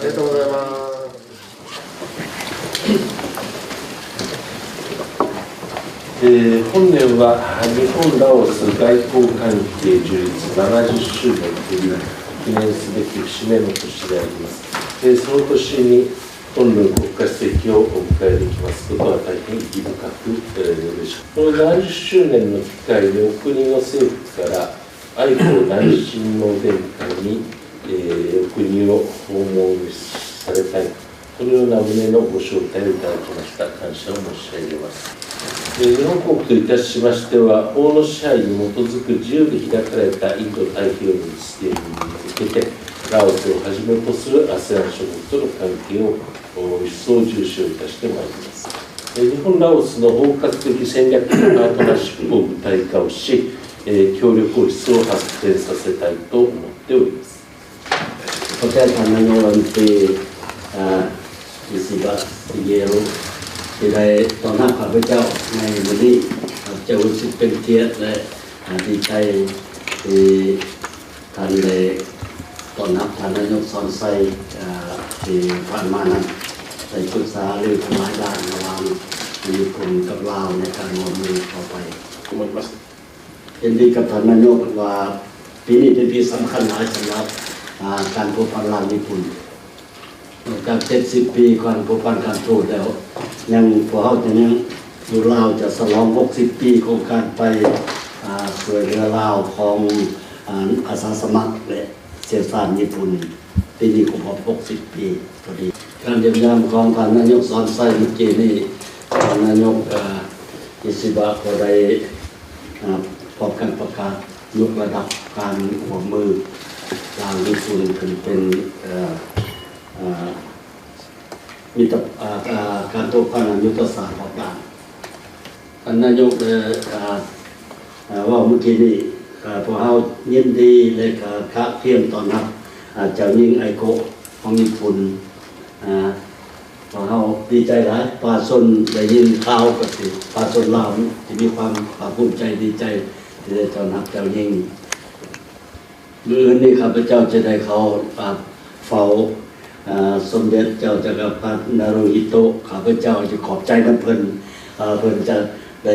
りがとうございます。本年は日本ラオス外交関係樹立70周年という記念すべき節目の年であります。その年に本来国家主席をお迎えできますことは大変意義深く嬉しく、この70周年の機会にお国の政府から愛子内親王殿下に、お国を訪問されたい、このような旨のご招待をいただきました。感謝を申し上げます。日本国といたしましては、法の支配に基づく自由で開かれたインド太平洋の実現に向けて、ラオスをはじめとする ASEAN 諸国との関係を一層重視をいたしてまいります。日本ラオスの包括的戦略的パートナーシップを具体化をし、協力を一層発展させたいと思っております。ขอแจ้งทางนายกรัฐมนตรีอิสิบะสิเยโรที่ได้ต้อนรับข้าพเจ้าในวันนี้จะรู้สึกเป็นเกียรติและดีใจที่ท่านได้ต้อนรับท่านนายกสอนไซที่ผ่านมานั้นได้ปรึกษาเรื่องหลายด้านระหว่างญี่ปุ่นกับลาวในการร่วมมือต่อไปยินดีกับท่านนายกว่าปีนี้เป็นปีสำคัญหลายสำหรับการผูกพันลาวญี่ปุ่นจาก70 ปีการผูกพันการทูตแล้วยังพวกเขาจะยังอยู่ลาวจะฉลอง60 ปีของการไปช่วยเหลือลาวของอาสาสมัครและเสียสารญี่ปุ่นปีนี้ครบ60 ปีพอดีการเยี่ยมยามของท่านนายกสอนไซเมื่อกี้นี้ท่านนายกอิสิบะก็ได้พร้อมกันประกาศยกระดับการร่วมมือลาวญี่ปุ่นขึ้นเป็นมีการตกผลึกยุทธศาสตร์ของการท่านนายกว่าเมื่อกี้นี้พวกเรายินดีและก็เพียงต้อนรับเจ้าหญิงไอโกะของญี่ปุ่นพวกเราดีใจหลายประชาชนได้ยินข่าวก็สิประชาชนลาวที่มีความภูมิใจดีใจที่ได้ต้อนรับเจ้าหญิงมื้อนี้ข้าพเจ้าจะได้เขาเฝ้าสมเด็จเจ้าจักรพรรดินารุฮิโตะข้าพเจ้าจะขอบใจนำเพิ่นเพิ่นจะได้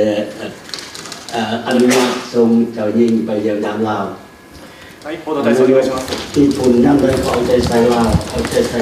อนุญาตส่งเจ้าหญิงไปเยี่ยมยามลาวはい、報道大使お願いします。ญี่ปุ่นยังได้เอาใจใส่ลาวเอาใจใส่